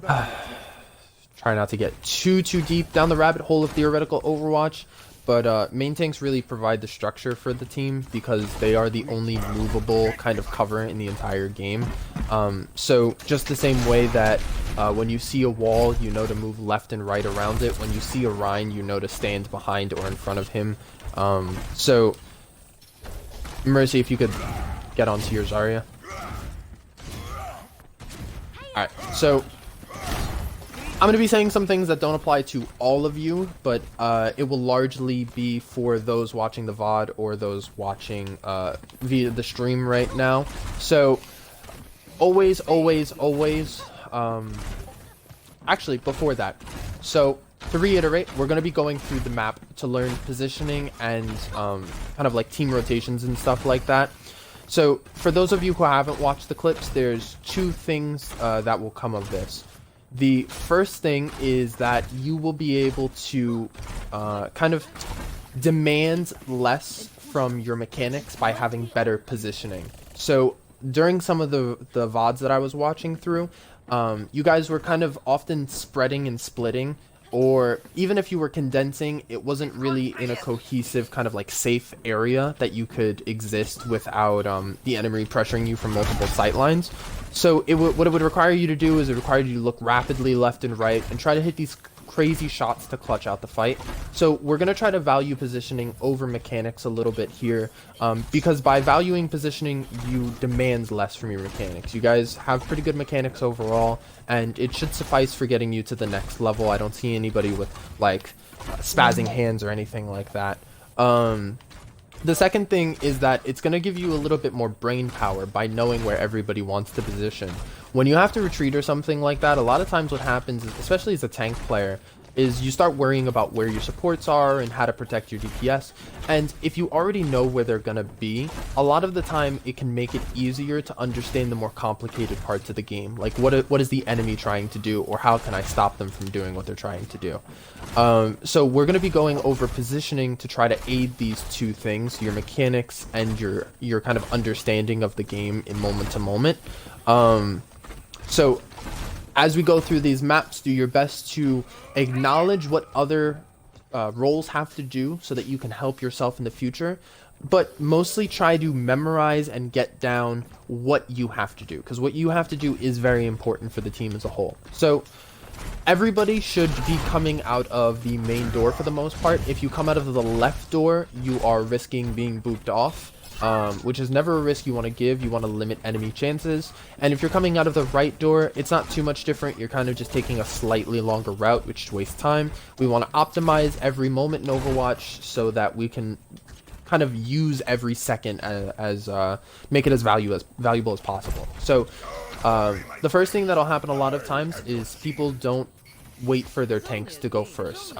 Try not to get too deep down the rabbit hole of theoretical Overwatch, but main tanks really provide the structure for the team because they are the only movable kind of cover in the entire game. So just the same way that when you see a wall, you know to move left and right around it. When you see a Rhine, you know to stand behind or in front of him. So Mercy, if you could get onto your Zarya. Alright, so I'm going to be saying some things that don't apply to all of you, but it will largely be for those watching the VOD or those watching via the stream right now. So always, actually, before that, so to reiterate, we're going to be going through the map to learn positioning and kind of like team rotations and stuff like that. So for those of you who haven't watched the clips, there's two things that will come of this. The first thing is that you will be able to kind of demand less from your mechanics by having better positioning. So during some of the VODs that I was watching through, you guys were kind of often spreading and splitting, or even if you were condensing, it wasn't really in a cohesive kind of like safe area that you could exist without the enemy pressuring you from multiple sight lines. So what it would require you to do is it required you to look rapidly left and right and try to hit these crazy shots to clutch out the fight. So we're going to try to value positioning over mechanics a little bit here, because by valuing positioning, you demand less from your mechanics. You guys have pretty good mechanics overall, and it should suffice for getting you to the next level. I don't see anybody with like spazzing hands or anything like that. The second thing is that it's going to give you a little bit more brain power by knowing where everybody wants to position. When you have to retreat or something like that, a lot of times what happens, especially as a tank player, is you start worrying about where your supports are and how to protect your DPS. And if you already know where they're going to be, a lot of the time it can make it easier to understand the more complicated parts of the game. Like what is the enemy trying to do, or how can I stop them from doing what they're trying to do? So we're going to be going over positioning to try to aid these two things, your mechanics and your kind of understanding of the game in moment to moment. So as we go through these maps, do your best to acknowledge what other roles have to do so that you can help yourself in the future, but mostly try to memorize and get down what you have to do, because what you have to do is very important for the team as a whole. So everybody should be coming out of the main door for the most part. If you come out of the left door, you are risking being booped off. Which is never a risk you want to give. You want to limit enemy chances. And if you're coming out of the right door, it's not too much different. You're kind of just taking a slightly longer route, which wastes time. We want to optimize every moment in Overwatch so that we can kind of use every second as make it as valuable as possible. So the first thing that'll happen a lot of times is people don't wait for their tanks to go first.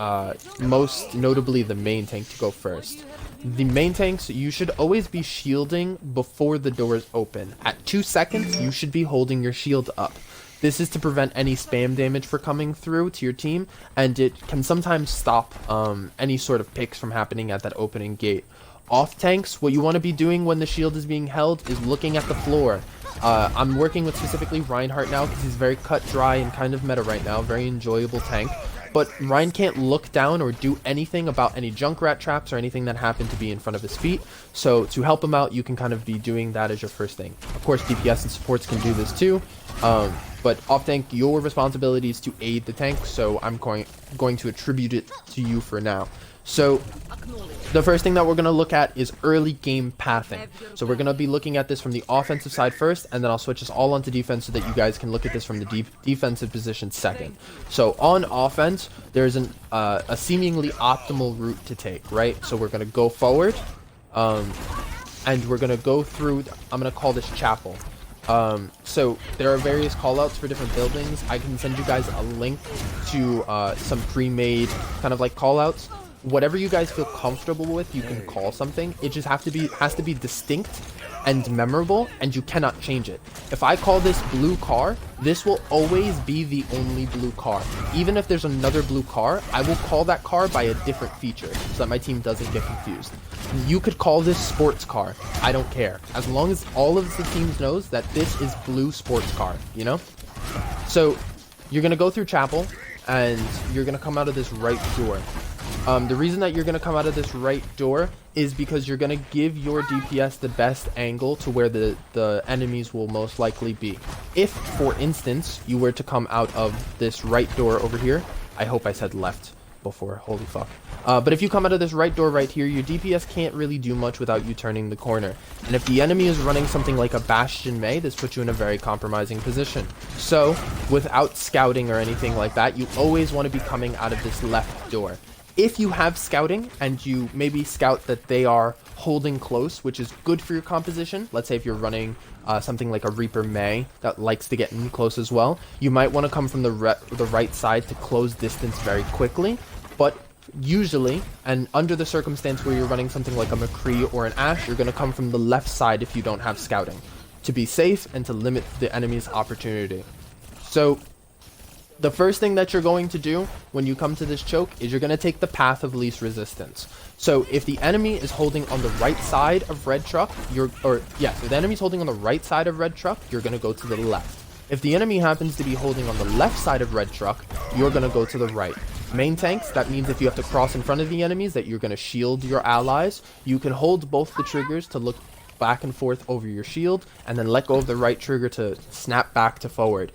Most notably the main tank to go first. The main tanks, you should always be shielding before the doors open. At 2 seconds, you should be holding your shield up. This is to prevent any spam damage for coming through to your team, and it can sometimes stop any sort of picks from happening at that opening gate. Off tanks, what you want to be doing when the shield is being held is looking at the floor. I'm working with specifically Reinhardt now because he's very cut dry and kind of meta right now, very enjoyable tank. But Ryan can't look down or do anything about any Junkrat traps or anything that happened to be in front of his feet. So to help him out, you can kind of be doing that as your first thing. Of course, DPS and supports can do this too. But off tank, your responsibility is to aid the tank. So I'm going to attribute it to you for now. So the first thing that we're going to look at is early game pathing. So we're going to be looking at this from the offensive side first, and then I'll switch us all onto defense so that you guys can look at this from the defensive position second. So on offense, there's a seemingly optimal route to take, right? So we're going to go forward, and we're going to go through, I'm going to call this chapel. So there are various callouts for different buildings. I can send you guys a link to some pre-made kind of like callouts. Whatever you guys feel comfortable with, you can call something. It just has to be distinct and memorable, and you cannot change it. If I call this blue car, this will always be the only blue car. Even if there's another blue car, I will call that car by a different feature so that my team doesn't get confused. You could call this sports car. I don't care. As long as all of the teams knows that this is blue sports car, you know? So you're going to go through chapel, and you're going to come out of this right door. The reason that you're going to come out of this right door is because you're going to give your DPS the best angle to where the enemies will most likely be. If, for instance, you were to come out of this right door over here, I hope I said left before, holy fuck. But if you come out of this right door right here, your DPS can't really do much without you turning the corner. And if the enemy is running something like a Bastion Mei, this puts you in a very compromising position. So, without scouting or anything like that, you always want to be coming out of this left door. If you have scouting and you maybe scout that they are holding close, which is good for your composition, let's say if you're running something like a Reaper Mei that likes to get in close as well, you might want to come from the right side to close distance very quickly. But usually, and under the circumstance where you're running something like a McCree or an Ashe, you're going to come from the left side if you don't have scouting, to be safe and to limit the enemy's opportunity. So the first thing that you're going to do when you come to this choke is you're going to take the path of least resistance. So if the enemy is holding on the right side of red truck, if the enemy's holding on the right side of red truck, you're going to go to the left. If the enemy happens to be holding on the left side of red truck, you're going to go to the right. Main tanks, that means if you have to cross in front of the enemies, that you're going to shield your allies. You can hold both the triggers to look back and forth over your shield, and then let go of the right trigger to snap back to forward.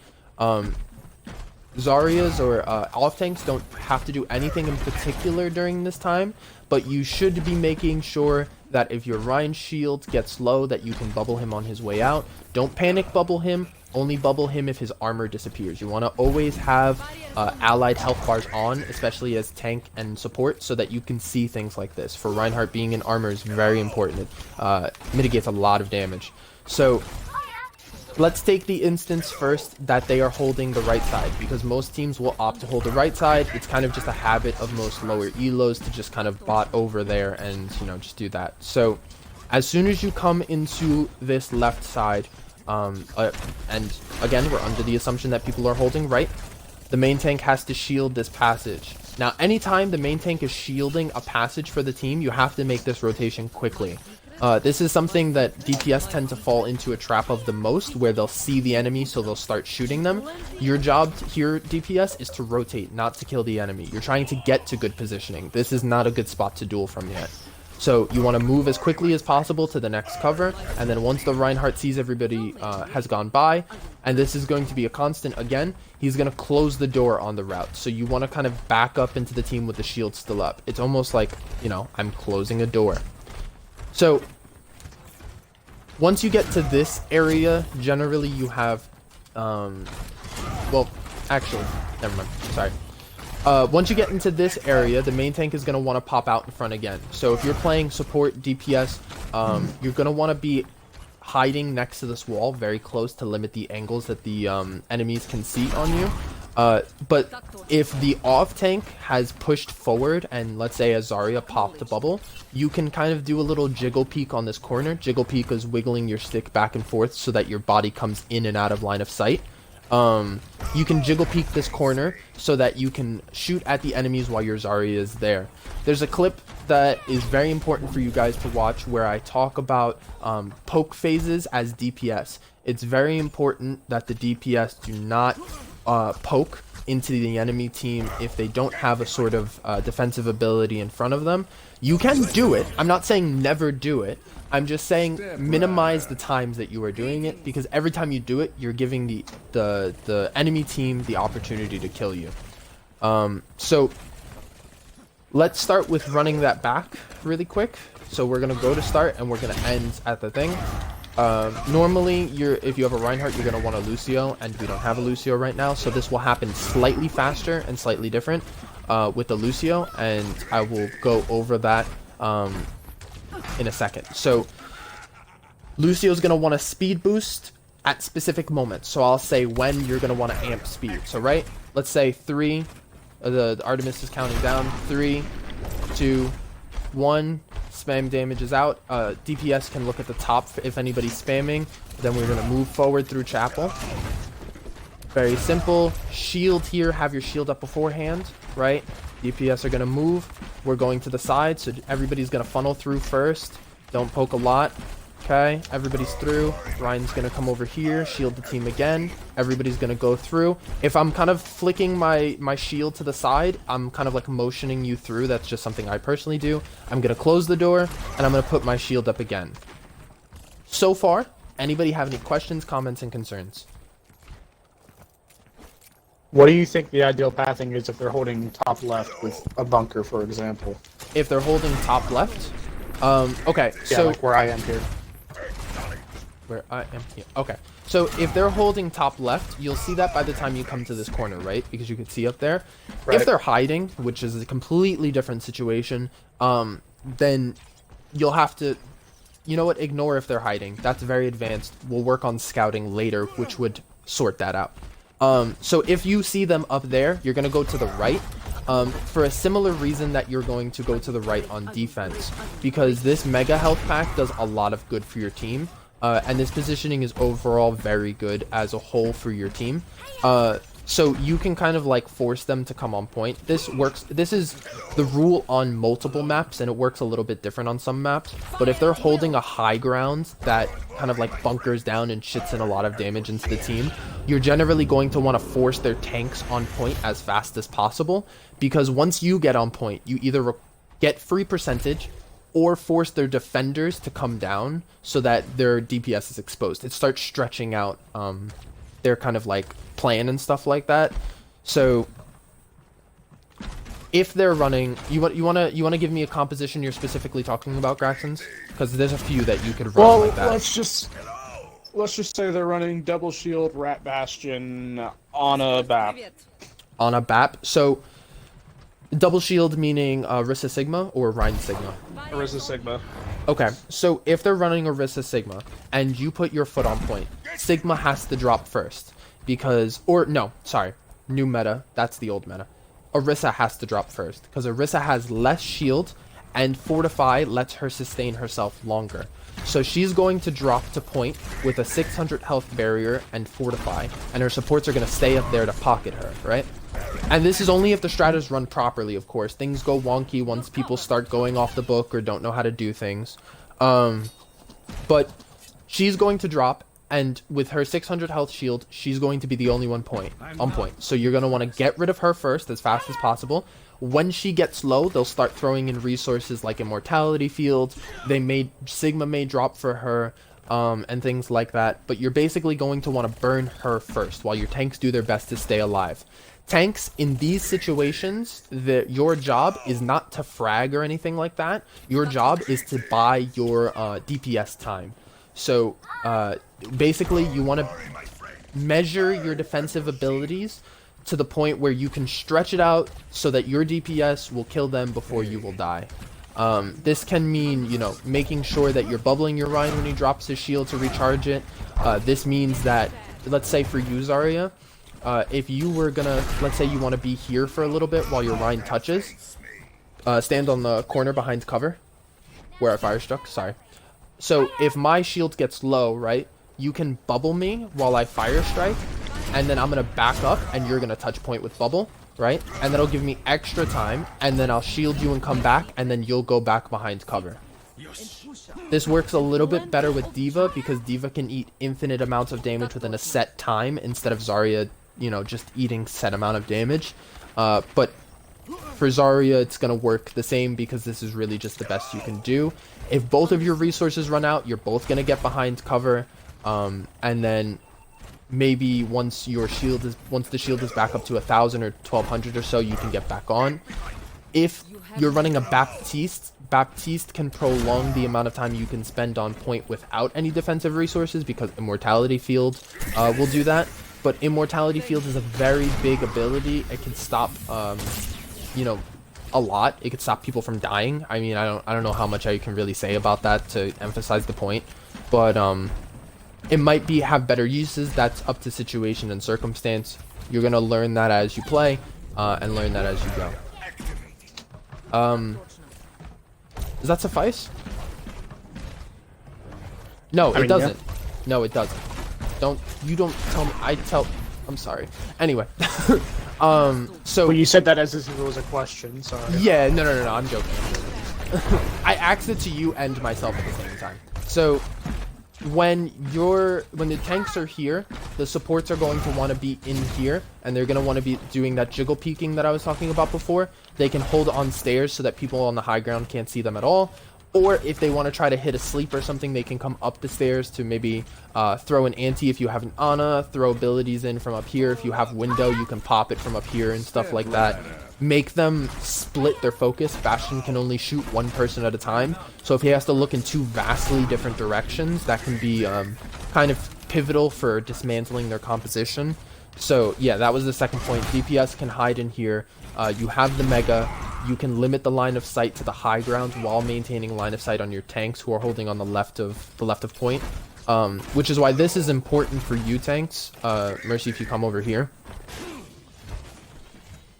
Zaryas or off tanks don't have to do anything in particular during this time, but you should be making sure that if your Rein's shield gets low, that you can bubble him on his way out. Don't panic bubble him, only bubble him if his armor disappears. You want to always have allied health bars on, especially as tank and support, so that you can see things like this. For Reinhardt, being in armor is very important. It mitigates a lot of damage. So let's take the instance first that they are holding the right side, because most teams will opt to hold the right side. It's kind of just a habit of most lower elos to just kind of bot over there and, you know, just do that. So as soon as you come into this left side, and again, we're under the assumption that people are holding right, the main tank has to shield this passage. Now, anytime the main tank is shielding a passage for the team, you have to make this rotation quickly. This is something that DPS tend to fall into a trap of the most, where they'll see the enemy, so they'll start shooting them. Your job here, DPS, is to rotate, not to kill the enemy. You're trying to get to good positioning. This is not a good spot to duel from yet. So you want to move as quickly as possible to the next cover, and then once the Reinhardt sees everybody has gone by, and this is going to be a constant again, he's going to close the door on the route. So you want to kind of back up into the team with the shield still up. It's almost like, you know, I'm closing a door. So once you get to this area, generally you have, well, actually, never mind, sorry. Once you get into this area, the main tank is going to want to pop out in front again. So if you're playing support DPS, you're going to want to be hiding next to this wall very close to limit the angles that the enemies can see on you. But if the off tank has pushed forward and let's say a Zarya popped a bubble, you can kind of do a little jiggle peek on this corner. Jiggle peek is wiggling your stick back and forth so that your body comes in and out of line of sight. You can jiggle peek this corner so that you can shoot at the enemies while your Zarya is there. There's a clip that is very important for you guys to watch where I talk about poke phases as DPS. It's very important that the DPS do not poke into the enemy team if they don't have a sort of defensive ability in front of them. You can do it. I'm not saying never do it. I'm just saying minimize the times that you are doing it, because every time you do it, you're giving the enemy team the opportunity to kill you. So let's start with running that back really quick. So we're gonna go to start and we're gonna end at the thing. Normally, if you have a Reinhardt, you're going to want a Lucio, and we don't have a Lucio right now, so this will happen slightly faster and slightly different with the Lucio, and I will go over that in a second. So Lucio's going to want a speed boost at specific moments, so I'll say when you're going to want to amp speed. So right, let's say 3, the Artemis is counting down, 3, 2, 1, spam damage is out. DPS can look at the top if anybody's spamming. Then we're going to move forward through chapel. Very simple. Shield here, have your shield up beforehand, right? DPS are going to move. We're going to the side, so everybody's going to funnel through first. Don't poke a lot. Okay, everybody's through. Ryan's gonna come over here, shield the team again. Everybody's gonna go through. If I'm kind of flicking my shield to the side, I'm kind of like motioning you through. That's just something I personally do. I'm gonna close the door, and I'm gonna put my shield up again. So far, anybody have any questions, comments, and concerns? What do you think the ideal pathing is if they're holding top left with a bunker, for example? If they're holding top left? Okay, Yeah, so... like where I am here. Where I am here. Okay. So if they're holding top left, you'll see that by the time you come to this corner, right? Because you can see up there. Right. If they're hiding, which is a completely different situation, then you'll have to... You know what? Ignore if they're hiding. That's very advanced. We'll work on scouting later, which would sort that out. So if you see them up there, you're going to go to the right. For a similar reason that you're going to go to the right on defense. Because this mega health pack does a lot of good for your team. And this positioning is overall very good as a whole for your team. So you can kind of like force them to come on point. This works. This is the rule on multiple maps, and it works a little bit different on some maps. But if they're holding a high ground that kind of like bunkers down and shits in a lot of damage into the team, you're generally going to want to force their tanks on point as fast as possible. Because once you get on point, you either get free percentage or force their defenders to come down so that their DPS is exposed. It starts stretching out their kind of like plan and stuff like that. So if they're running, you want to give me a composition you're specifically talking about, Graxons? Because there's a few that you could run like that. Let's just say they're running double shield, rat bastion on a BAP. On a BAP. So double shield meaning Orisa Sigma or Rhine Sigma? Orisa Sigma. Okay, so if they're running Orisa Sigma and you put your foot on point, Sigma has to drop first. Because, or no, sorry, new meta, that's the old meta. Orisa has to drop first, because Orisa has less shield, and Fortify lets her sustain herself longer. So she's going to drop to point with a 600 health barrier and Fortify, and her supports are going to stay up there to pocket her, right? And this is only if the strat is run properly, of course. Things go wonky once people start going off the book or don't know how to do things. But she's going to drop, and with her 600 health shield, she's going to be the only one on point. So you're going to want to get rid of her first as fast as possible. When she gets low, they'll start throwing in resources like Immortality Field. Sigma may drop for her, and things like that. But you're basically going to want to burn her first while your tanks do their best to stay alive. Tanks, in these situations, your job is not to frag or anything like that. Your job is to buy your DPS time. So basically, you want to measure your defensive abilities to the point where you can stretch it out so that your DPS will kill them before you will die. This can mean, you know, making sure that you're bubbling your Rhine when he drops his shield to recharge it. This means that, let's say for you, Zarya, if you were gonna, let's say you want to be here for a little bit while your Rhine touches, stand on the corner behind cover, where I fire struck, sorry. So if my shield gets low, right, you can bubble me while I fire strike, and then I'm going to back up, and you're going to touch point with bubble, right? And that'll give me extra time, and then I'll shield you and come back, and then you'll go back behind cover. This works a little bit better with D.Va, because D.Va can eat infinite amounts of damage within a set time, instead of Zarya, you know, just eating set amount of damage. But for Zarya, it's going to work the same, because this is really just the best you can do. If both of your resources run out, you're both going to get behind cover, and then maybe once the shield is back up to 1,000 or 1,200 or so, you can get back on. If you're running a Baptiste can prolong the amount of time you can spend on point without any defensive resources, because Immortality Field will do that. But Immortality Field is a very big ability. It can stop, you know, a lot. It could stop people from dying. I mean, I don't know how much I can really say about that to emphasize the point, but it might have better uses. That's up to situation and circumstance. You're gonna learn that as you play, and learn that as you go. Does that suffice? No, it doesn't. Yeah. No, it doesn't. You don't tell me. I'm sorry. Anyway. So. Well, you said that as if it was a question, so. Yeah, no, I'm joking. I asked it to you and myself at the same time. So, when the tanks are here, the supports are going to want to be in here, and they're going to want to be doing that jiggle peeking that I was talking about before. They can hold on stairs so that people on the high ground can't see them at all. Or if they want to try to hit a sleep or something, they can come up the stairs to maybe throw an ante if you have an Ana, throw abilities in from up here. If you have window, you can pop it from up here and stuff like that. Make them split their focus. Bastion can only shoot one person at a time. So if he has to look in two vastly different directions, that can be kind of pivotal for dismantling their composition. So yeah, that was the second point. DPS can hide in here. You have the Mega. You can limit the line of sight to the high ground while maintaining line of sight on your tanks who are holding on the left of point. Which is why this is important for you tanks. Mercy, if you come over here.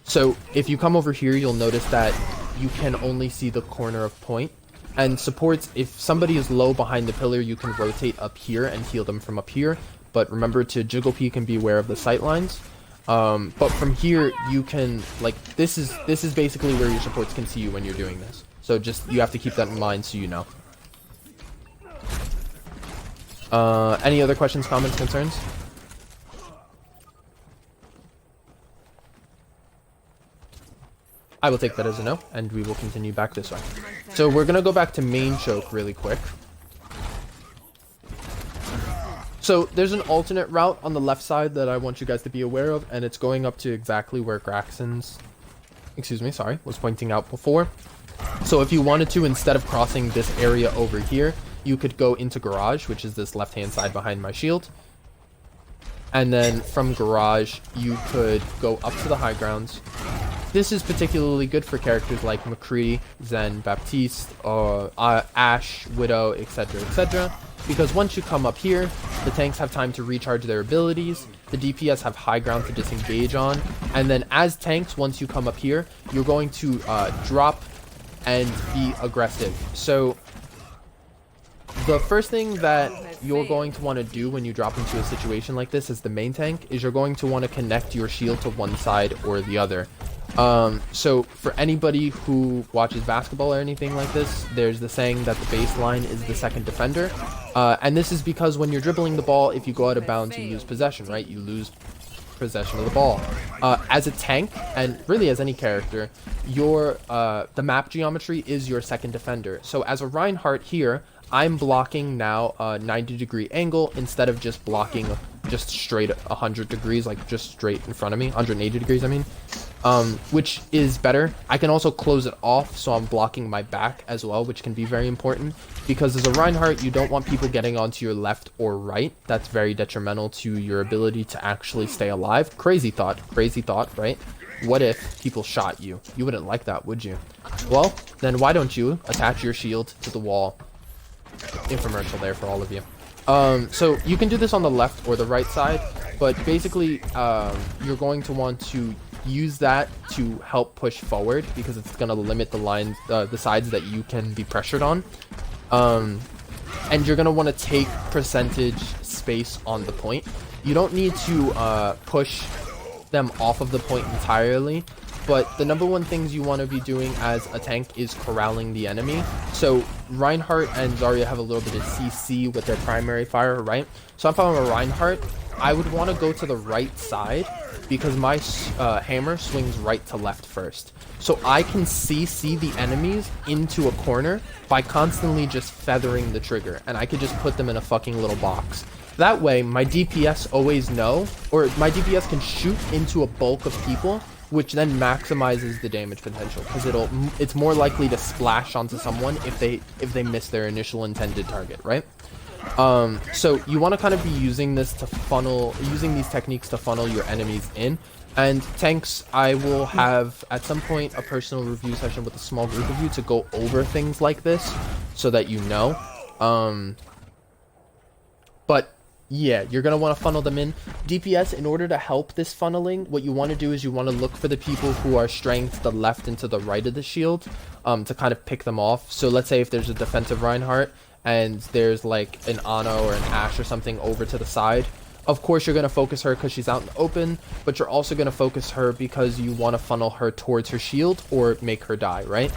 So if you come over here, you'll notice that you can only see the corner of point. And supports, if somebody is low behind the pillar, you can rotate up here and heal them from up here. But remember to jiggle peek and be aware of the sight lines. But from here, you can, like, this is basically where your supports can see you when you're doing this. So just, you have to keep that in mind so you know. Any other questions, comments, concerns? I will take that as a no, and we will continue back this way. So we're going to go back to main choke really quick. So there's an alternate route on the left side that I want you guys to be aware of, and it's going up to exactly where Graxon's, was pointing out before. So if you wanted to, instead of crossing this area over here, you could go into Garage, which is this left-hand side behind my shield. And then from Garage, you could go up to the high grounds. This is particularly good for characters like McCree, Zen, Baptiste, Ashe, Widow, etc., etc. Because once you come up here, the tanks have time to recharge their abilities, the DPS have high ground to disengage on, and then as tanks, once you come up here, you're going to drop and be aggressive. So the first thing that you're going to want to do when you drop into a situation like this as the main tank is you're going to want to connect your shield to one side or the other. So for anybody who watches basketball or anything like this, there's the saying that the baseline is the second defender. And this is because when you're dribbling the ball, if you go out of bounds, you lose possession, right? You lose possession of the ball. As a tank, and really as any character, your the map geometry is your second defender. So as a Reinhardt here, I'm blocking now a 90-degree angle instead of just blocking just straight 100 degrees, like just straight in front of me, 180 degrees, I mean. Which is better. I can also close it off, so I'm blocking my back as well, which can be very important. Because as a Reinhardt, you don't want people getting onto your left or right. That's very detrimental to your ability to actually stay alive. Crazy thought, right? What if people shot you? You wouldn't like that, would you? Well, then why don't you attach your shield to the wall? Infomercial there for all of you. So you can do this on the left or the right side, but basically you're going to want to use that to help push forward because it's going to limit the lines, the sides that you can be pressured on. And you're going to want to take percentage space on the point. You don't need to push them off of the point entirely, but the number one things you want to be doing as a tank is corralling the enemy. So Reinhardt and Zarya have a little bit of CC with their primary fire, right? So if I'm a Reinhardt, I would want to go to the right side because my hammer swings right to left first. So I can CC the enemies into a corner by constantly just feathering the trigger, and I could just put them in a fucking little box. That way, my DPS always know, or my DPS can shoot into a bulk of people, which then maximizes the damage potential because it's more likely to splash onto someone if they miss their initial intended target, right? So you want to kind of be using these techniques to funnel your enemies in. And tanks, I will have at some point a personal review session with a small group of you to go over things like this so that you know. But yeah, you're going to want to funnel them in. DPS, in order to help this funneling, what you want to do is you want to look for the people who are straying to the left and to the right of the shield to kind of pick them off. So let's say if there's a defensive Reinhardt and there's like an Ana or an Ashe or something over to the side, of course you're going to focus her because she's out in the open, but you're also going to focus her because you want to funnel her towards her shield or make her die, right?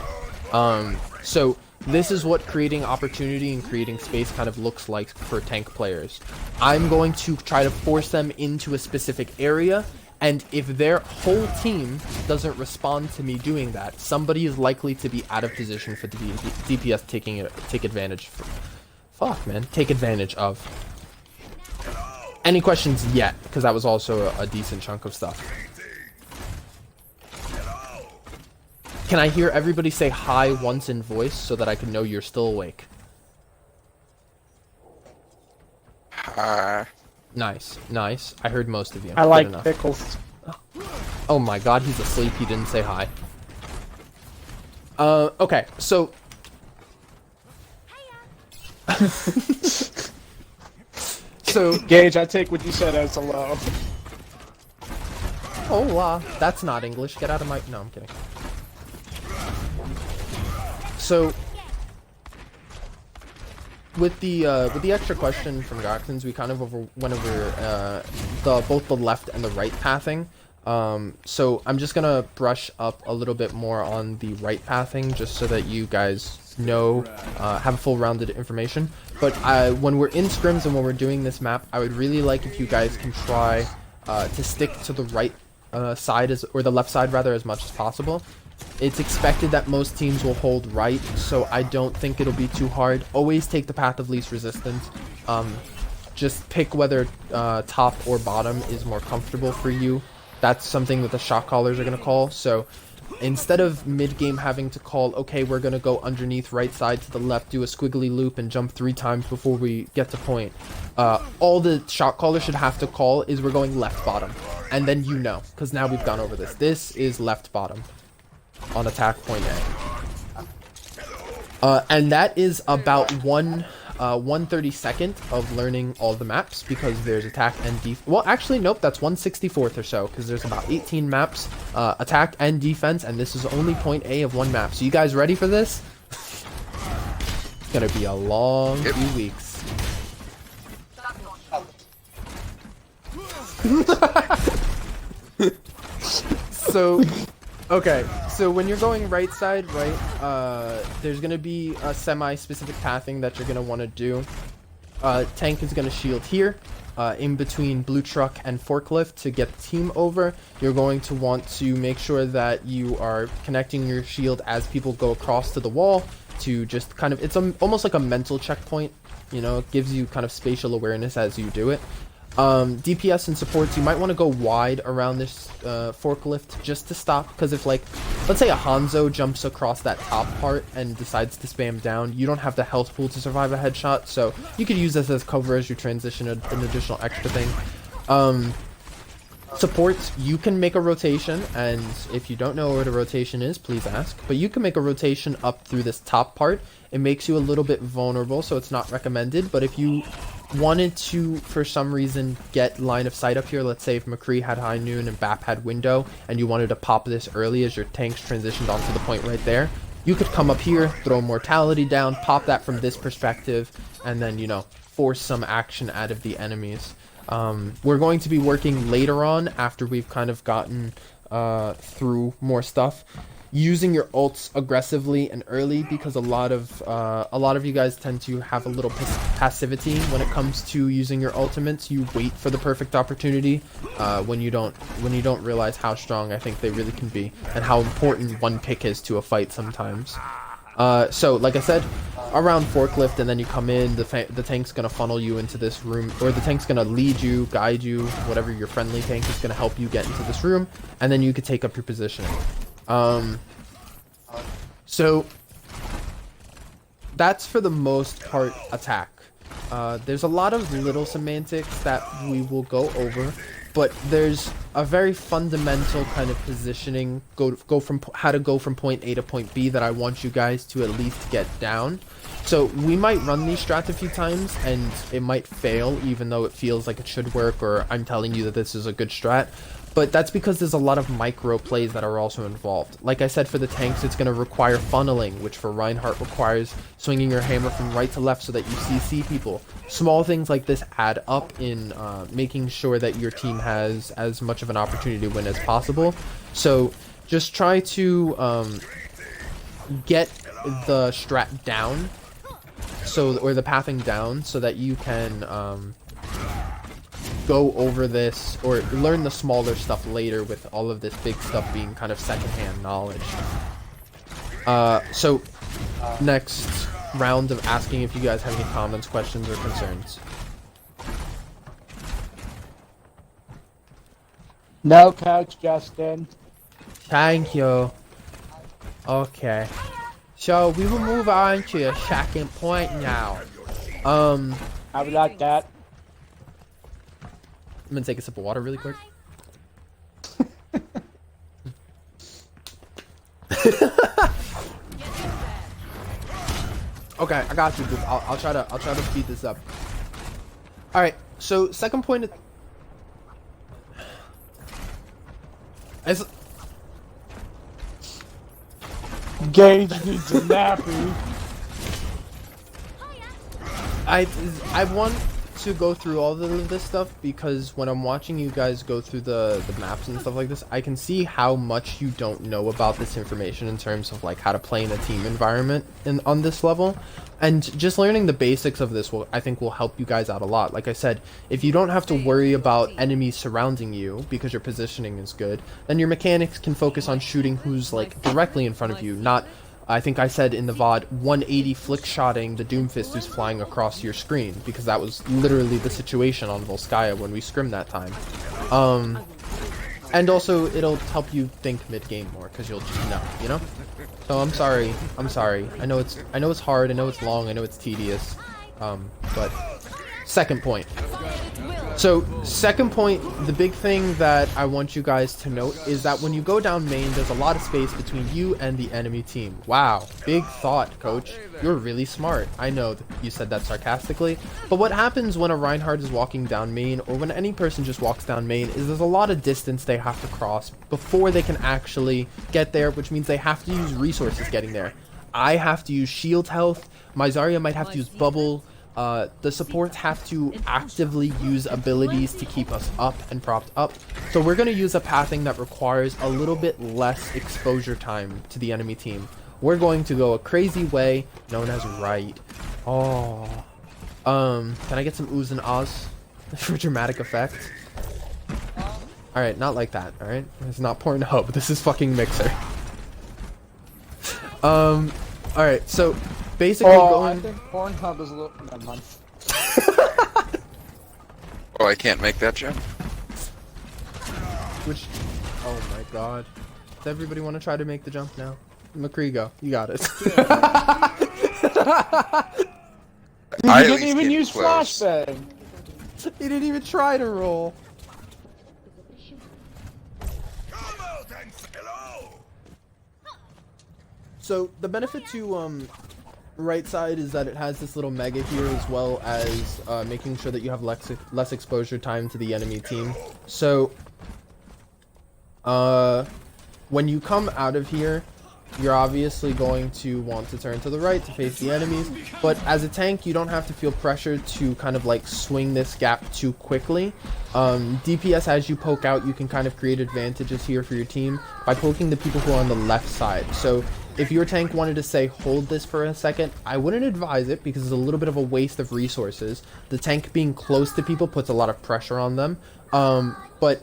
So this is what creating opportunity and creating space kind of looks like for tank players. I'm going to try to force them into a specific area, and if their whole team doesn't respond to me doing that, somebody is likely to be out of position for the DPS take advantage. Take advantage of. Any questions yet? Because that was also a decent chunk of stuff. Can I hear everybody say hi once in voice so that I can know you're still awake? Hi. Nice, nice. I heard most of you. I Good like enough. pickles. Oh my god, he's asleep. He didn't say hi. Okay, so... So... Gage, I take what you said as a low. Oh, that's not English. Get out of my... No, I'm kidding. So... With the extra question from Jackson's, we kind of went over both the left and the right pathing. So I'm just gonna brush up a little bit more on the right pathing, just so that you guys know, have a full rounded information. But when we're in scrims and when we're doing this map, I would really like if you guys can try to stick to the right side or the left side rather, as much as possible. It's expected that most teams will hold right, so I don't think it'll be too hard. Always take the path of least resistance. Just pick whether top or bottom is more comfortable for you. That's something that the shot callers are going to call. So instead of mid-game having to call, okay, we're going to go underneath right side to the left, do a squiggly loop, and jump 3 times before we get to point, all the shot caller should have to call is we're going left bottom. And then you know, because now we've gone over this. This is left bottom on attack point A. And that is about 1/32nd of learning all the maps, because there's attack and well, actually, nope, that's 1/64th or so, because there's about 18 maps, attack and defense, and this is only point A of 1 map. So you guys ready for this? It's gonna be a long few weeks. So... Okay, so when you're going right side, right, there's going to be a semi-specific pathing that you're going to want to do. Tank is going to shield here, in between blue truck and forklift to get the team over. You're going to want to make sure that you are connecting your shield as people go across to the wall to just kind of, it's almost like a mental checkpoint, you know, it gives you kind of spatial awareness as you do it. DPS and supports, you might want to go wide around this forklift just to stop, because if, like, let's say a Hanzo jumps across that top part and decides to spam down, you don't have the health pool to survive a headshot, so you could use this as cover as you transition an additional extra thing. Supports, you can make a rotation, and if you don't know what a rotation is, please ask, but you can make a rotation up through this top part. It makes you a little bit vulnerable, so it's not recommended, but if you wanted to, for some reason, get line of sight up here, let's say if McCree had high noon and BAP had window, and you wanted to pop this early as your tanks transitioned onto the point right there, you could come up here, throw mortality down, pop that from this perspective, and then, you know, force some action out of the enemies. We're going to be working later on, after we've kind of gotten through more stuff, using your ults aggressively and early, because a lot of you guys tend to have a little passivity when it comes to using your ultimates. You wait for the perfect opportunity when you don't realize how strong I think they really can be, and how important one pick is to a fight sometimes. So like I said, around forklift, and then you come in, the tank's gonna funnel you into this room, or the tank's gonna lead you, guide you, whatever, your friendly tank is gonna help you get into this room, and then you could take up your positioning. So that's for the most part attack. There's a lot of little semantics that we will go over, but there's a very fundamental kind of positioning, how to go from point A to point B, that I want you guys to at least get down. So we might run these strats a few times and it might fail, even though it feels like it should work, or I'm telling you that this is a good strat. But that's because there's a lot of micro plays that are also involved. Like I said, for the tanks, it's going to require funneling, which for Reinhardt requires swinging your hammer from right to left so that you CC people. Small things like this add up in making sure that your team has as much of an opportunity to win as possible. So just try to get the strat down, or the pathing down, so that you can go over this or learn the smaller stuff later, with all of this big stuff being kind of secondhand knowledge. So next round of asking if you guys have any comments, questions, or concerns. No, Coach Justin. Thank you. Okay. So we will move on to your second point now. How would like that? I'm gonna take a sip of water really quick. Okay, I got you, dude. I'll try to speed this up. All right. So second point is Gage needs a nappy. I want to go through all of this stuff because when I'm watching you guys go through the maps and stuff like this, I can see how much you don't know about this information in terms of like how to play in a team environment on this level. And just learning the basics of this I think will help you guys out a lot. Like I said, if you don't have to worry about enemies surrounding you because your positioning is good, then your mechanics can focus on shooting who's like directly in front of you, not, I think I said in the VOD, 180 flick-shotting the Doomfist who's flying across your screen, because that was literally the situation on Volskya when we scrimmed that time. And also, it'll help you think mid-game more, because you'll just know, you know? So I'm sorry. I know it's hard, I know it's long, I know it's tedious. But second point. So, second point, the big thing that I want you guys to note is that when you go down main, there's a lot of space between you and the enemy team. Wow, big thought, coach. You're really smart. I know that you said that sarcastically, but what happens when a Reinhardt is walking down main, or when any person just walks down main, is there's a lot of distance they have to cross before they can actually get there, which means they have to use resources getting there. I have to use shield health, my Zarya might have to use bubble, the supports have to actively use abilities to keep us up and propped up. So we're going to use a pathing that requires a little bit less exposure time to the enemy team. We're going to go a crazy way known as right. Oh. Can I get some oohs and ahs for dramatic effect? Alright, not like that, alright? It's not Pornhub, this is fucking Mixer. Alright, so basically going... I think Pornhub is a little... Never mind. Oh, I can't make that jump? Which... Oh my god. Does everybody want to try to make the jump now? McCree, go. You got it. Dude, you didn't even use flashbang. He didn't even try to roll. So the benefit to right side is that it has this little mega here, as well as making sure that you have less exposure time to the enemy team. So when you come out of here, you're obviously going to want to turn to the right to face the enemies, but as a tank you don't have to feel pressured to kind of like swing this gap too quickly. DPS, as you poke out, you can kind of create advantages here for your team by poking the people who are on the left side. So if your tank wanted to say hold this for a second, I wouldn't advise it because it's a little bit of a waste of resources. The tank being close to people puts a lot of pressure on them, but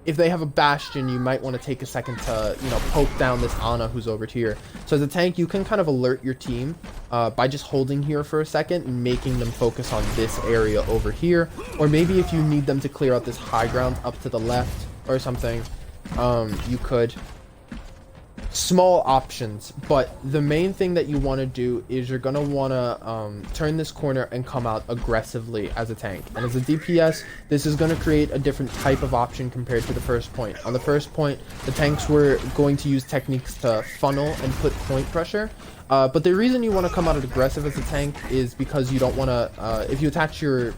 if they have a Bastion, you might want to take a second to, you know, poke down this Ana who's over here. So as a tank, you can kind of alert your team by just holding here for a second and making them focus on this area over here. Or maybe if you need them to clear out this high ground up to the left or something, you could. Small options, but the main thing that you want to do is you're going to want to turn this corner and come out aggressively as a tank. And as a DPS, this is going to create a different type of option compared to the first point. On the first point, the tanks were going to use techniques to funnel and put point pressure. But the reason you want to come out aggressive as a tank is because you don't want to, if you attach your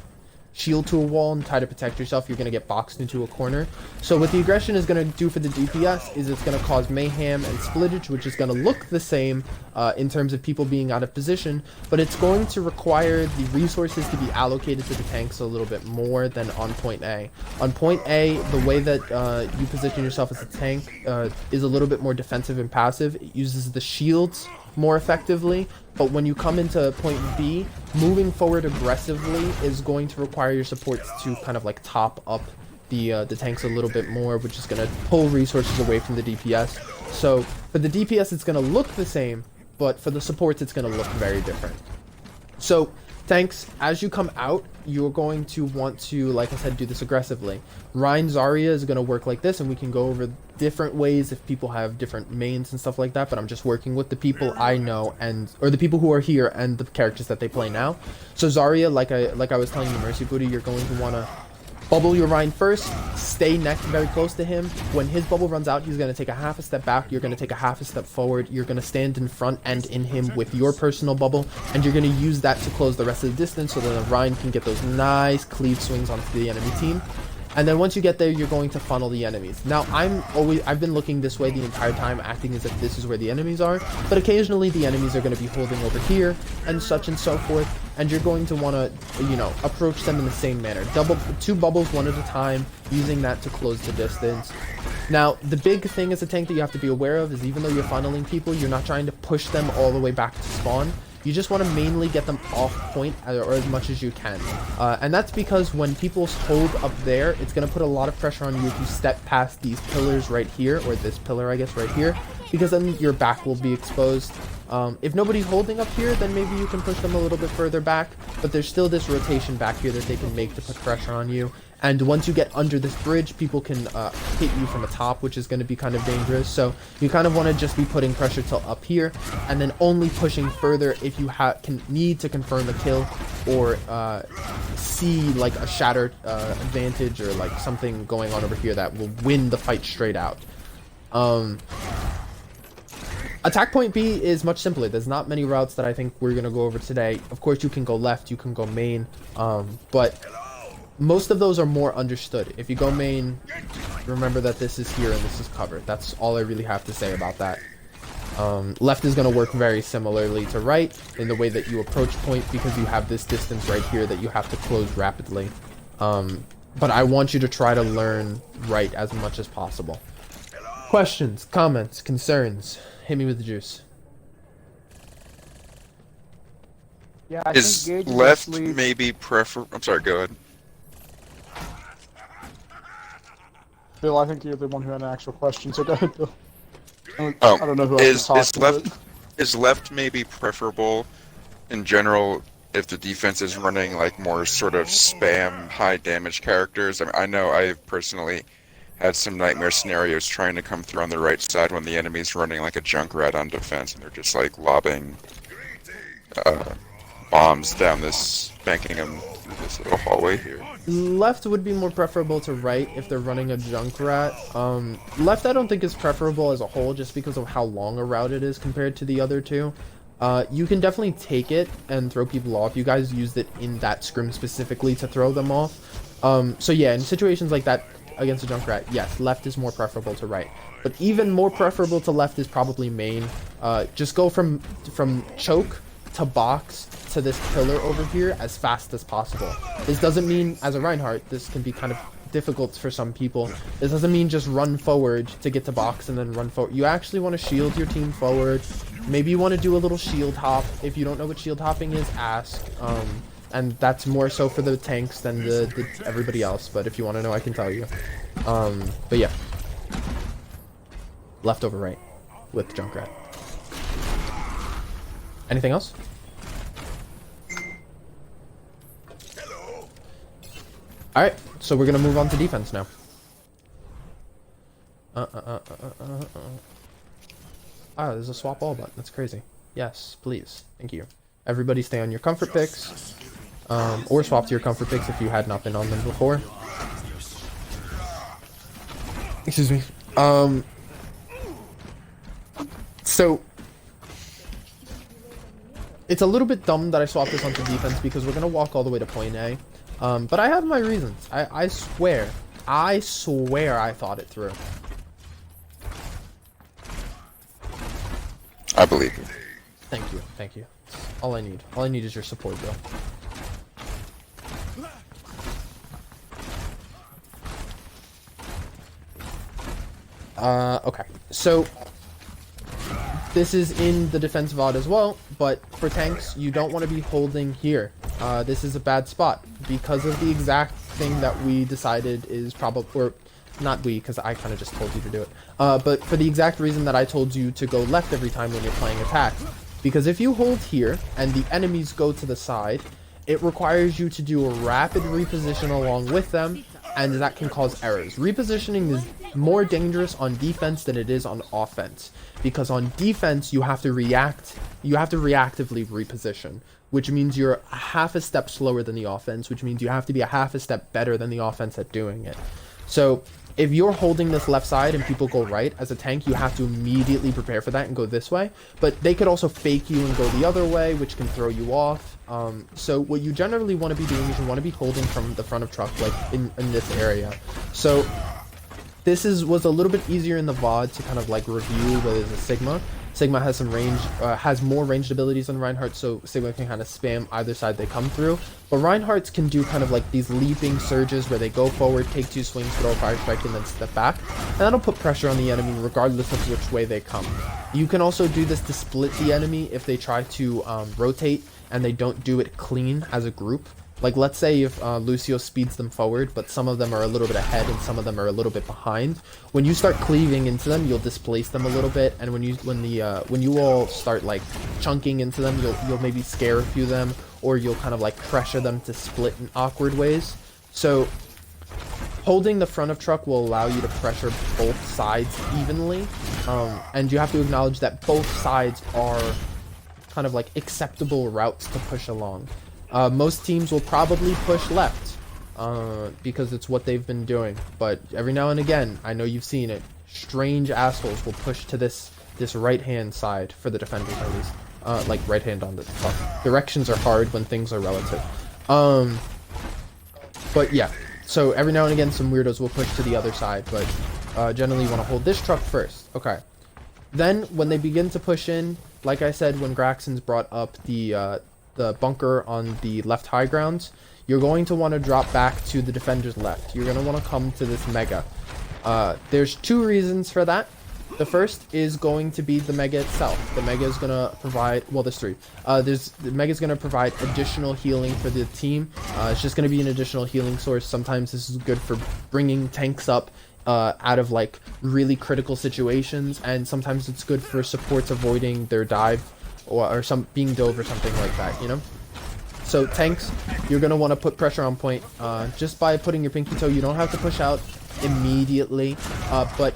shield to a wall and try to protect yourself, you're going to get boxed into a corner. So what the aggression is going to do for the DPS is it's going to cause mayhem and splittage, which is going to look the same in terms of people being out of position, but it's going to require the resources to be allocated to the tanks a little bit more than on point A. On point A, the way that you position yourself as a tank is a little bit more defensive and passive. It uses the shields more effectively. But when you come into point B, moving forward aggressively is going to require your supports to kind of like top up the tanks a little bit more, which is going to pull resources away from the DPS. So for the DPS, it's going to look the same, but for the supports, it's going to look very different. So tanks, as you come out, you're going to want to, like I said, do this aggressively. Rein Zarya is going to work like this, and we can go over different ways if people have different mains and stuff like that, but I'm just working with the people I know, or the people who are here and the characters that they play now. So Zarya, like I was telling you, Mercy Booty, you're going to want to bubble your Rein first, stay next very close to him. When his bubble runs out, he's going to take a half a step back, you're going to take a half a step forward, you're going to stand in front and in him with your personal bubble, and you're going to use that to close the rest of the distance so that the Rein can get those nice cleave swings onto the enemy team. And then once you get there, you're going to funnel the enemies. Now, I've been looking this way the entire time, acting as if this is where the enemies are, but occasionally the enemies are going to be holding over here and such and so forth, and you're going to want to, you know, approach them in the same manner. Two bubbles one at a time, using that to close the distance. Now, the big thing as a tank that you have to be aware of is even though you're funneling people, you're not trying to push them all the way back to spawn. You just want to mainly get them off point or as much as you can. And that's because when people hold up there, it's going to put a lot of pressure on you if you step past these pillars right here, or this pillar, I guess, right here, because then your back will be exposed. If nobody's holding up here, then maybe you can push them a little bit further back, but there's still this rotation back here that they can make to put pressure on you. And once you get under this bridge, people can hit you from the top, which is going to be kind of dangerous. So you kind of want to just be putting pressure till up here, and then only pushing further if you need to confirm a kill or see like a shattered advantage or like something going on over here that will win the fight straight out. Attack point B is much simpler. There's not many routes that I think we're going to go over today. Of course, you can go left, you can go main, but most of those are more understood. If you go main, remember that this is here and this is covered. That's all I really have to say about that. Left is going to work very similarly to right in the way that you approach point, because you have this distance right here that you have to close rapidly. But I want you to try to learn right as much as possible. Questions, comments, concerns? Hit me with the juice. Yeah, I Is think Gage left actually... maybe prefer? I'm sorry. Go ahead. Bill, I think you're the one who had an actual question, so go ahead, Bill. I Oh, don't know who else is to left but... is left maybe preferable in general if the defense is running like more sort of spam high damage characters? I mean, I know I personally had some nightmare scenarios trying to come through on the right side when the enemy's running like a Junkrat on defense, and they're just like lobbing bombs down this, banking them through this little hallway here. Left would be more preferable to right if they're running a Junkrat. Left I don't think is preferable as a whole, just because of how long a route it is compared to the other two. You can definitely take it and throw people off. You guys used it in that scrim specifically to throw them off. So yeah, in situations like that against a Junkrat, yes, left is more preferable to right. But even more preferable to left is probably main. Just go from choke to box to this pillar over here as fast as possible. This doesn't mean, as a Reinhardt, this can be kind of difficult for some people. This doesn't mean just run forward to get to box and then run forward. You actually want to shield your team forward. Maybe you want to do a little shield hop. If you don't know what shield hopping is, ask. And that's more so for the tanks than the everybody else. But if you want to know, I can tell you. But yeah. Left over right with Junkrat. Anything else? Alright, so we're gonna move on to defense now. Ah, there's a swap all button. That's crazy. Yes, please. Thank you. Everybody stay on your comfort picks. Or swap to your comfort picks if you had not been on them before. Excuse me. So it's a little bit dumb that I swapped this onto defense because we're gonna walk all the way to point A. But I have my reasons. I swear I thought it through. I believe you. Thank you, thank you. All I need. All I need is your support, Bill. Okay, so this is in the defense VOD as well, but for tanks, you don't want to be holding here. This is a bad spot because of the exact thing that we decided is probably, or not we, because I kind of just told you to do it, but for the exact reason that I told you to go left every time when you're playing attack. Because if you hold here and the enemies go to the side, it requires you to do a rapid reposition along with them, and that can cause errors. Repositioning is more dangerous on defense than it is on offense, because on defense you have to reactively reposition, which means you're a half a step slower than the offense, which means you have to be a half a step better than the offense at doing it. So if you're holding this left side and people go right, as a tank, you have to immediately prepare for that and go this way. But they could also fake you and go the other way, which can throw you off. So what you generally want to be doing is you want to be holding from the front of truck, like in this area. So this was a little bit easier in the VOD to kind of like review whether it's a Sigma. Sigma has some range, has more ranged abilities than Reinhardt, so Sigma can kind of spam either side they come through. But Reinhardt's can do kind of like these leaping surges where they go forward, take 2 swings, throw a fire strike, and then step back. And that'll put pressure on the enemy regardless of which way they come. You can also do this to split the enemy if they try to rotate and they don't do it clean as a group. Like, let's say if Lucio speeds them forward, but some of them are a little bit ahead and some of them are a little bit behind. When you start cleaving into them, you'll displace them a little bit, and when you all start like chunking into them, you'll maybe scare a few of them, or you'll kind of like pressure them to split in awkward ways. So holding the front of truck will allow you to pressure both sides evenly, and you have to acknowledge that both sides are kind of like acceptable routes to push along. Most teams will probably push left because it's what they've been doing, but every now and again, I know you've seen it, strange assholes will push to this right hand side for the defenders at least, like right hand on the fuck. Directions are hard when things are relative. But yeah, so every now and again some weirdos will push to the other side, but generally you want to hold this truck first. Okay, then when they begin to push in, like I said when Graxon's brought up the bunker on the left high grounds, you're going to want to drop back to the defender's left. You're going to want to come to this mega. There's 2 reasons for that. The first is going to be the mega itself. The mega is going to provide, well, there's 3. The mega is going to provide additional healing for the team. It's just going to be an additional healing source. Sometimes this is good for bringing tanks up out of like really critical situations, and sometimes it's good for supports avoiding their dive or some being dove or something like that, you know? So tanks, you're going to want to put pressure on point just by putting your pinky toe. You don't have to push out immediately, but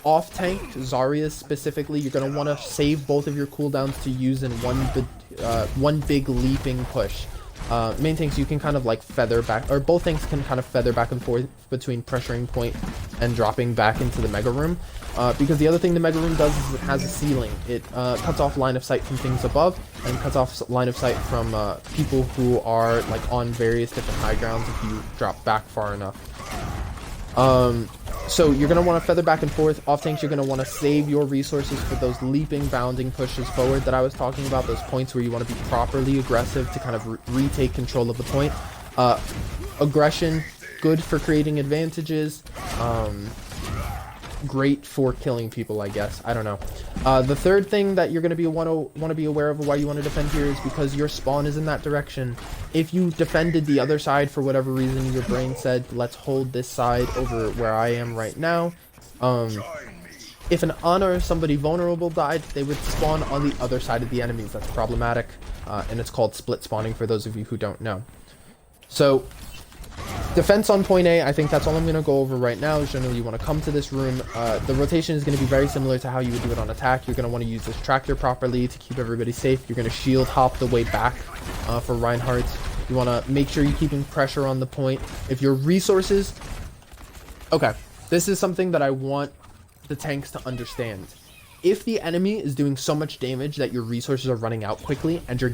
off tank, Zarya specifically, you're going to want to save both of your cooldowns to use in one big leaping push. Main tanks, you can kind of like feather back, or both tanks can kind of feather back and forth between pressuring point and dropping back into the mega room. Because the other thing the mega room does is it has a ceiling. It cuts off line of sight from things above, and cuts off line of sight from people who are like on various different high grounds if you drop back far enough. So you're going to want to feather back and forth. Off tanks, you're going to want to save your resources for those leaping, bounding pushes forward that I was talking about, those points where you want to be properly aggressive to kind of retake control of the point. Aggression, good for creating advantages. Great for killing people, I guess. I don't know. The third thing that you're going to want to be aware of why you want to defend here is because your spawn is in that direction. If you defended the other side for whatever reason, your brain said, let's hold this side over where I am right now. If an Ana or somebody vulnerable died, they would spawn on the other side of the enemies. That's problematic, and it's called split spawning for those of you who don't know. So defense on point A, I think that's all I'm going to go over right now. Generally, you want to come to this room. The rotation is going to be very similar to how you would do it on attack. You're going to want to use this tractor properly to keep everybody safe. You're going to shield hop the way back for Reinhardt. You want to make sure you're keeping pressure on the point. If your resources... Okay, this is something that I want the tanks to understand. If the enemy is doing so much damage that your resources are running out quickly and you're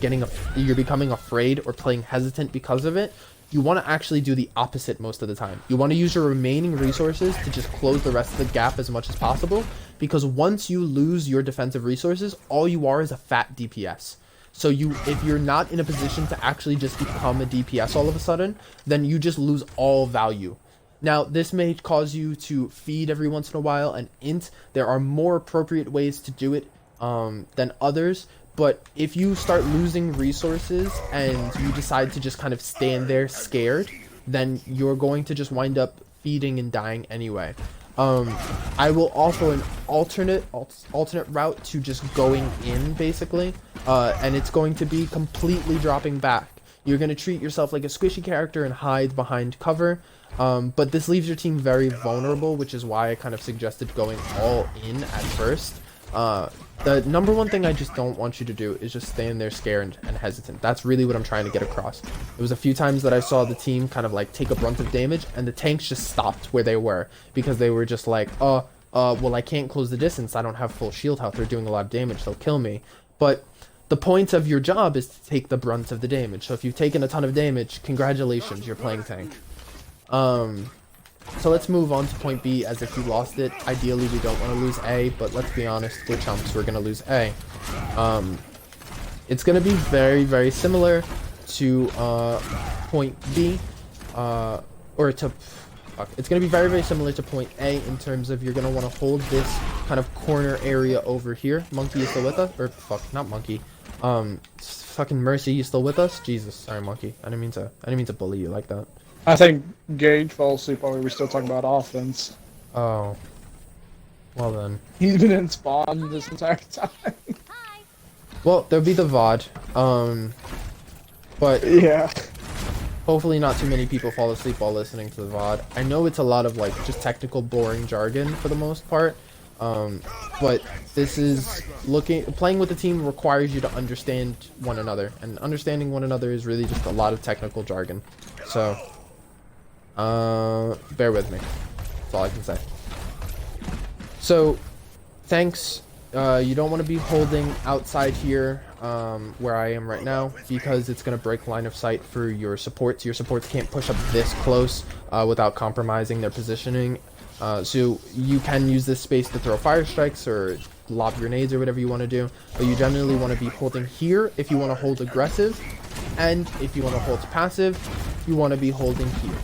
becoming afraid or playing hesitant because of it, you want to actually do the opposite most of the time. You want to use your remaining resources to just close the rest of the gap as much as possible, because once you lose your defensive resources, all you are is a fat DPS. So if you're not in a position to actually just become a DPS all of a sudden, then you just lose all value. Now, this may cause you to feed every once in a while and int. There are more appropriate ways to do it. than others. But if you start losing resources and you decide to just kind of stand there scared, then you're going to just wind up feeding and dying anyway. I will offer an alternate route to just going in, basically, and it's going to be completely dropping back. You're going to treat yourself like a squishy character and hide behind cover, but this leaves your team very vulnerable, which is why I kind of suggested going all in at first. The number one thing I just don't want you to do is just stand there scared and hesitant. That's really what I'm trying to get across. There was a few times that I saw the team kind of like take a brunt of damage, and the tanks just stopped where they were because they were just like, well, I can't close the distance. I don't have full shield health. They're doing a lot of damage. They'll kill me. But the point of your job is to take the brunt of the damage. So if you've taken a ton of damage, congratulations, you're playing tank. So let's move on to point B as if you lost it. Ideally, we don't want to lose A, but let's be honest, we're chumps. We're going to lose A. It's going to be very, very similar to point B, it's going to be very, very similar to point A in terms of you're going to want to hold this kind of corner area over here. Monkey is still with us? Or, fuck, not Monkey. Fucking Mercy, you still with us? Jesus, sorry, Monkey. I didn't mean to bully you like that. I think Gage fell asleep while we were still talking about offense. Oh. Well then. He's been in spawn this entire time. Well, there'll be the VOD. But yeah. Hopefully not too many people fall asleep while listening to the VOD. I know it's a lot of like just technical boring jargon for the most part. But this is playing with the team requires you to understand one another, and understanding one another is really just a lot of technical jargon. So bear with me. That's all I can say. So thanks. You don't want to be holding outside here where I am right now, because it's going to break line of sight for your supports. Your supports can't push up this close without compromising their positioning. So you can use this space to throw fire strikes or lob grenades or whatever you want to do, but you generally want to be holding here if you want to hold aggressive, and if you want to hold passive, you want to be holding here.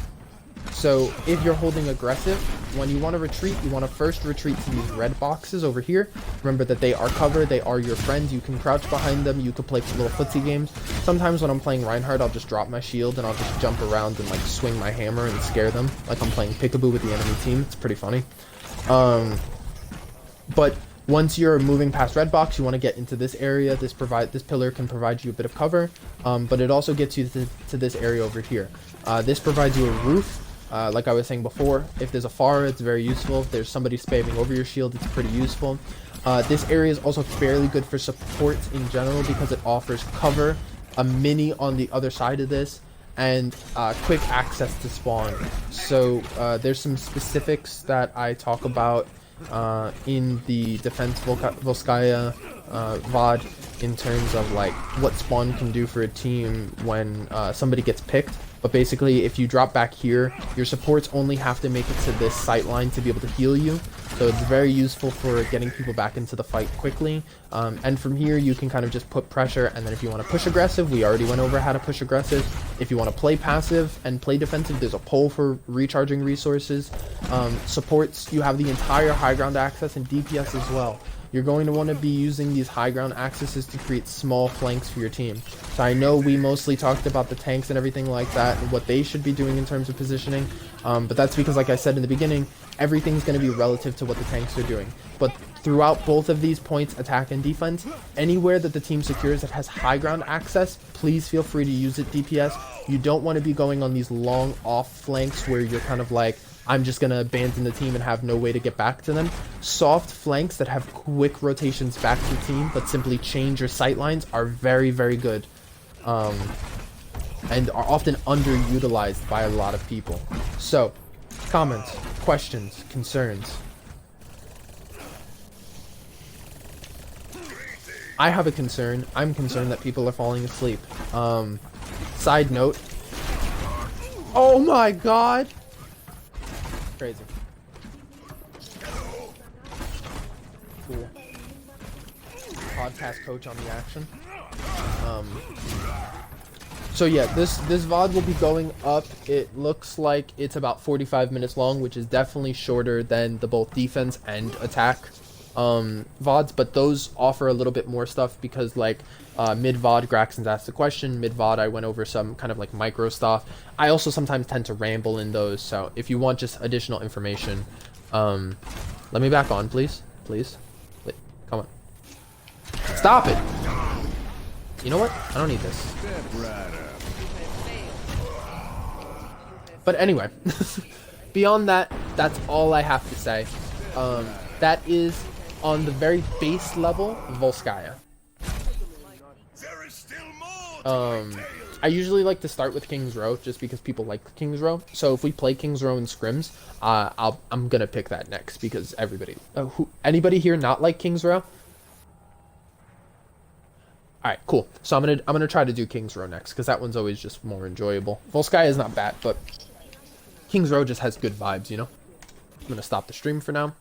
So if you're holding aggressive, when you want to retreat, you want to first retreat to these red boxes over here. Remember that they are cover, they are your friends. You can crouch behind them, you can play little footsie games. Sometimes when I'm playing Reinhardt, I'll just drop my shield and I'll just jump around and like swing my hammer and scare them, like I'm playing peekaboo with the enemy team. It's pretty funny. But once you're moving past red box, you want to get into this area. This pillar can provide you a bit of cover, but it also gets you to this area over here. This provides you a roof. Like I was saying before, if there's a Pharah, it's very useful. If there's somebody spamming over your shield, it's pretty useful. This area is also fairly good for supports in general because it offers cover, a mini on the other side of this, and quick access to spawn. So there's some specifics that I talk about in the Defense Volskya VOD in terms of like what spawn can do for a team when somebody gets picked. But basically, if you drop back here, your supports only have to make it to this sight line to be able to heal you. So it's very useful for getting people back into the fight quickly. And from here, you can kind of just put pressure. And then if you want to push aggressive, we already went over how to push aggressive. If you want to play passive and play defensive, there's a pole for recharging resources. Supports, you have the entire high ground access, and DPS as well. You're going to want to be using these high ground accesses to create small flanks for your team. So I know we mostly talked about the tanks and everything like that, and what they should be doing in terms of positioning, but that's because, like I said in the beginning, everything's going to be relative to what the tanks are doing. But throughout both of these points, attack and defense, anywhere that the team secures that has high ground access, please feel free to use it DPS. You don't want to be going on these long off flanks where you're kind of like, I'm just going to abandon the team and have no way to get back to them. Soft flanks that have quick rotations back to the team but simply change your sight lines are very, very good. And are often underutilized by a lot of people. So, comments, questions, concerns. I have a concern. I'm concerned that people are falling asleep. Side note. Oh my god! Crazy. Cool. Podcast coach on the action. So yeah, this VOD will be going up. It looks like it's about 45 minutes long, which is definitely shorter than the both defense and attack VODs, but those offer a little bit more stuff because like mid-VOD, Graxon's asked a question. Mid-VOD, I went over some kind of like micro stuff. I also sometimes tend to ramble in those, so if you want just additional information, let me back on, please. Please. Wait, come on. Stop it! You know what? I don't need this. But anyway, beyond that, that's all I have to say. That is, on the very base level, Volskya. I usually like to start with King's Row just because people like King's Row. So if we play King's Row in scrims, I'm gonna pick that next because anybody here not like King's Row? All right, cool. So I'm gonna try to do King's Row next because that one's always just more enjoyable. Volskya is not bad, but King's Row just has good vibes, you know. I'm gonna stop the stream for now.